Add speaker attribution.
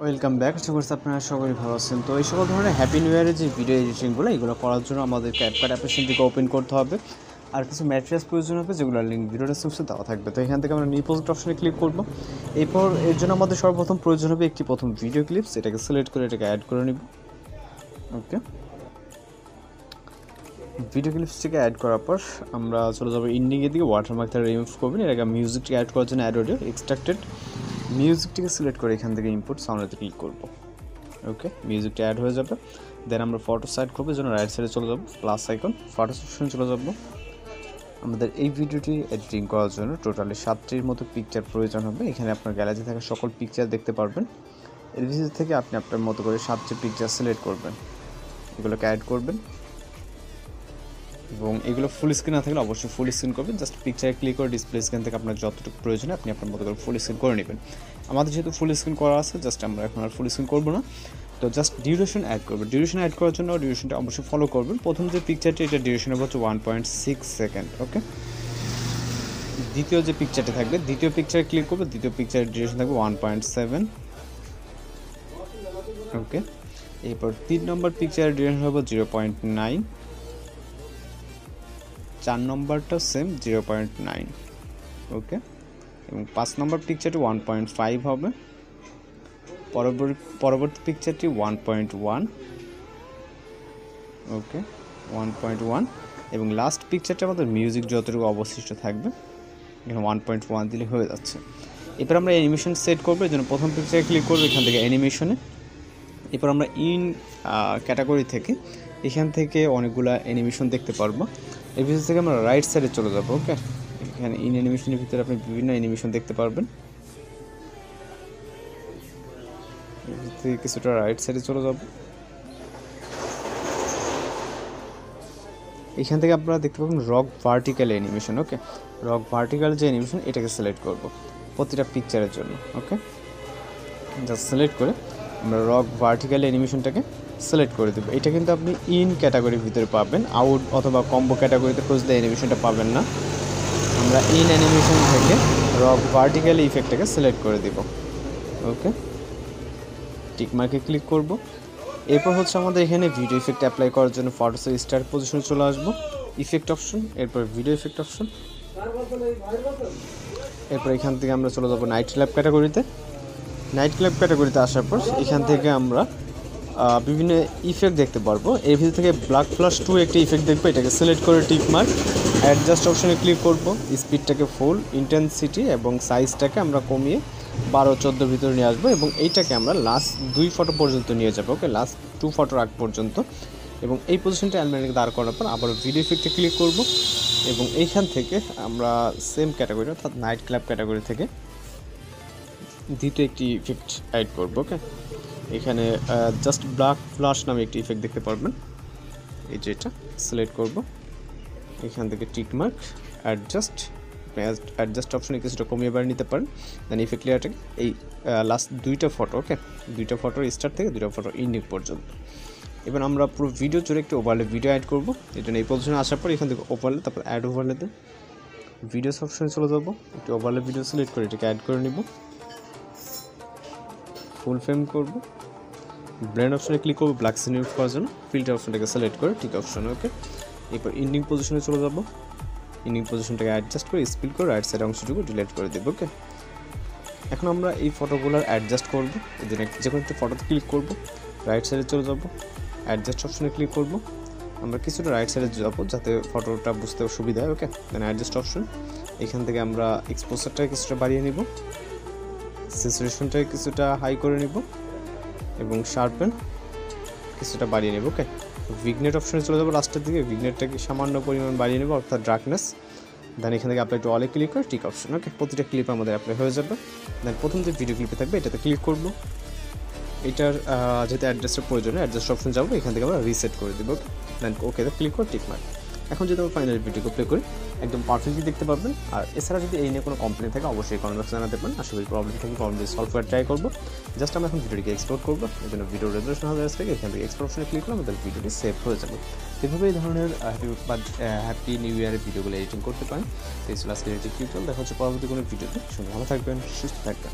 Speaker 1: Welcome back. আশা করছি আপনারা সকলেই ভালো আছেন। তো এই সকল ধরনের হ্যাপি নিউ ইয়ারের যে ভিডিও এডিটিংগুলো এগুলো করার জন্য আমাদের ক্যাপকাট অ্যাপ্লিকেশন থেকে ওপেন করতে হবে, আর কিছু ম্যাটেরিয়ালস প্রয়োজন হবে যেগুলোর লিঙ্ক ভিডিও ডেসক্রিপশনে দেওয়া থাকবে। তো এখান থেকে আমরা নিউ প্রজেক্ট অপশনে ক্লিক করব। এরপর এর জন্য আমাদের সর্বপ্রথম প্রয়োজন হবে একটি প্রথম ভিডিও ক্লিপস। এটাকে সিলেক্ট করে এটাকে অ্যাড করে নিব। ওকে, ভিডিও ক্লিপসটিকে অ্যাড করার পর আমরা চলে যাবো ইন্ডিংয়ের দিকে। ওয়াটারমার্কটা রিমুভ করবেন। এর আগে মিউজিকটিকে অ্যাড করার জন্য অ্যাড অডিও এক্সট্রাক্টেড মিউজিকটিকে সিলেক্ট করে এখান থেকে ইনপুট সাউন্ডে ক্লিক করব। ওকে, মিউজিকটা অ্যাড হয়ে যাবে। দেন আমরা ফটো সাইড করবো, জন্য রাইট সাইডে চলে যাবো, প্লাস আইকন ফটো সেকশনে চলে যাব। আমাদের এই ভিডিওটি এডিটিং করার জন্য টোটালি 7টির মতো পিকচার প্রয়োজন হবে। এখানে আপনার গ্যালারি থাকা সকল পিকচার দেখতে পারবেন। এর ভিতর থেকে আপনি আপনার মতো করে 7টি পিকচার সিলেক্ট করবেন, এগুলোকে অ্যাড করবেন এবং এগুলো ফুল স্ক্রিন না থাকলে অবশ্যই ফুল স্ক্রিন করবেন। জাস্ট পিকচারে ক্লিক করে ডিসপ্লে স্ক্রিন থেকে আপনার যতটুকু প্রয়োজন আপনি আপনার মতো করে ফুল স্ক্রিন করে নেবেন। আমাদের যেহেতু ফুল স্ক্রিন করা আছে, জাস্ট আমরা এখন আর ফুল স্ক্রিন করবো না। তো জাস্ট ডিউরেশন অ্যাড করবেন। ডিউরেশন অ্যাড করার জন্য ডিউরেশনটা অবশ্যই ফলো করবেন। প্রথম যে পিকচারটি এটা ডিউরেশন হবে হচ্ছে 1.6 সেকেন্ড। ওকে, দ্বিতীয় যে পিকচারটা থাকবে, দ্বিতীয় পিকচারে ক্লিক করবে, দ্বিতীয় পিকচারের ডিউরেশন থাকবে 1.7। ওকে, এরপর 3 নম্বর পিকচারের ডিউরেশন হবে 0.9, 4 নম্বরটা সেম 0.9। ওকে, এবং 5 নম্বর পিকচারটি 1.5 হবে। পরবর্তী পিকচারটি 1.1। ওকে, 1.1 এবং লাস্ট পিকচারটা আমাদের মিউজিক যতটুকু অবশিষ্ট থাকবে এখানে 1.1 দিলে হয়ে যাচ্ছে। এরপর আমরা অ্যানিমেশন সেট করবো। এই জন্য প্রথম পিকচারে ক্লিক করবো, এখান থেকে অ্যানিমেশনে। এরপর আমরা ইন ক্যাটাগরি থেকে এখান থেকে অনেকগুলো অ্যানিমেশন দেখতে পারবো। এর ভিতর থেকে আমরা রাইট সাইডে চলে যাবো। ওকে, এখানে ইন অ্যানিমেশনের ভিতরে আপনি বিভিন্ন অ্যানিমেশন দেখতে পারবেন। কিছুটা রাইট সাইডে চলে যাব। এখান থেকে আপনারা দেখতে পাবেন রক ভার্টিক্যাল অ্যানিমেশন। ওকে, রক ভার্টিক্যাল যে অ্যানিমেশন এটাকে সিলেক্ট করব প্রতিটা পিকচারের জন্য। ওকে, জাস্ট সিলেক্ট করে আমরা রক ভার্টিক্যাল অ্যানিমেশনটাকে সিলেক্ট করে দেবো। এটা কিন্তু আপনি ইন ক্যাটাগরির ভিতরে পাবেন, আউট অথবা কম্বো ক্যাটাগরিতে খুঁজলে অ্যানিমেশনটা পাবেন না। আমরা ইন অ্যানিমেশন থেকে রক ভার্টিক্যাল ইফেক্টটাকে সিলেক্ট করে দেব। ওকে, টিক মার্কে ক্লিক করব। এরপর হচ্ছে আমাদের এখানে ভিডিও ইফেক্ট অ্যাপ্লাই করার জন্য ফটোসের স্টার্ট পজিশনে চলে আসবো, ইফেক্ট অপশন, এরপর ভিডিও ইফেক্ট অপশন। এরপর এখান থেকে আমরা চলে যাবো নাইট ক্লাব ক্যাটাগরিতে। নাইট ক্লাব ক্যাটাগরিতে আসার পর এখান থেকে আমরা বিভিন্ন ইফেক্ট দেখতে পারবো। এর ভিতর থেকে ব্ল্যাক ফ্লাশ 2 একটি ইফেক্ট দেখবো, এটাকে সিলেক্ট করে টিক মার্ক অ্যাডজাস্ট অপশনে ক্লিক করব। স্পিডটাকে ফুল, ইন্টেন্সিটি এবং সাইজটাকে আমরা কমিয়ে 12-14 ভিতরে নিয়ে আসবো এবং এইটাকে আমরা লাস্ট 2 ফটো পর্যন্ত নিয়ে যাবো। ওকে, লাস্ট 2 ফটোর আগ পর্যন্ত। এবং এই পজিশনটা অ্যালমেটকে দাঁড় করার পর আবার ভিডিও ইফেক্টে ক্লিক করব এবং এইখান থেকে আমরা সেম ক্যাটাগরি অর্থাৎ নাইট ক্লাব ক্যাটাগরি থেকে দ্বিতীয় একটি ইফেক্ট অ্যাড করব। ওকে, এখানে জাস্ট ব্ল্যাক ফ্লাশ নামে একটি ইফেক্ট দেখতে পারবেন, এই যে এটা সিলেক্ট করব। এখান থেকে টিক মার্ক অ্যাডজাস্ট অপশনে কিছুটা কমিয়ে বাড়িয়ে নিতে পারেন। দেন ইফেক্ট লেয়ারটাকে এই লাস্ট 2টা ফটো, ওকে, 2টা ফটোর স্টার্ট থেকে 2টা ফটো ইন্ডিং পর্যন্ত। এবার আমরা পুরো ভিডিও জুড়ে একটি ওভারলে ভিডিও অ্যাড করব। এই জন্য এই পজিশনে আসার পর এখান থেকে ওভারলে, তারপর অ্যাড ওভারলেতে ভিডিওস অপশনে চলে যাব। একটি ওভারলে ভিডিও সিলেক্ট করে এটাকে অ্যাড করে নিব, ফুল ফ্রেম করব। ব্লেন্ড অপশনে ক্লিক করব ব্ল্যাক সিন ইউজ করার জন্য, ফিল্টার অপশনটাকে সিলেক্ট করে ঠিক অপশন। ওকে, এরপর ইন্ডিং পজিশনে চলে যাব। ইন্ডিং পজিশনটাকে অ্যাডজাস্ট করে স্পিড করে রাইট সাইড অংশটুকু ডিলিট করে দেব। ওকে, এখন আমরা এই ফটোগুলোর অ্যাডজাস্ট করব। এই জন্য যে কোনো একটা ফটোতে ক্লিক করব, রাইট সাইডে চলে যাব, অ্যাডজাস্ট অপশনে ক্লিক করব। আমরা কিছুটা রাইট সাইডে যাবো যাতে ফটোটা বুঝতে সুবিধা হয়। ওকে, দেন অ্যাডজাস্ট অপশন, এখান থেকে আমরা এক্সপোজারটাকে কিছুটা বাড়িয়ে নিব, স্যাচুরেশনটাকে কিছুটা হাই করে নিব এবং শার্পেন কিছুটা বাড়িয়ে নেব। ওকে, ভিগনেট অপশনে চলে যাবো লাস্টের দিকে, ভিগনেটটাকে সামান্য পরিমাণ বাড়িয়ে নেব অর্থাৎ ডার্কনেস। দেন এখান থেকে অ্যাপ্লাই টু অলে ক্লিক করে টিক অপশন। ওকে, প্রতিটা ক্লিপ আমাদের অ্যাপ্লাই হয়ে যাবে। দেন প্রথম যে ভিডিও ক্লিপে থাকবে এটাতে ক্লিক করব। এটার যেহেতু অ্যাড্রেসটা প্রয়োজন, অ্যাডজাস্ট অপশন যাবো, এখান থেকে আমরা রিসেট করে দেবো। দেন ওকেতে ক্লিক করে টিক মার্ক। এখন যদি আমরা ফাইনাল ভিডিওকে প্লে করি একদম পারফেক্টলি দেখতে পারবেন। আর এছাড়া যদি এই নিয়ে কোনো কমপ্লেন থাকে অবশ্যই কমেন্ট বক্সে জানাতে পারেন। আশা করি প্রবলেম থাকে প্রবলেম সলভ করার ট্রাই করবো। জাস্ট আমরা এখন ভিডিওটিকে এক্সপোর্ট করবো, এই জন্য ভিডিও রেজুলেশন হবে থেকে এখান থেকে এক্সপোর্ট অপশনে ক্লিক করে আমাদের ভিডিওটি সেভ হয়ে যাবে। এভাবে এই ধরনের হ্যাপি নিউ ইয়ারের ভিডিওগুলো এডিটিং করতে পারেন। তো এই ছিল আজকের টিউটোরিয়াল। দেখা হচ্ছে পরবর্তী কোনো ভিডিওতে। সঙ্গে ভালো থাকবেন, সুস্থ থাকবেন।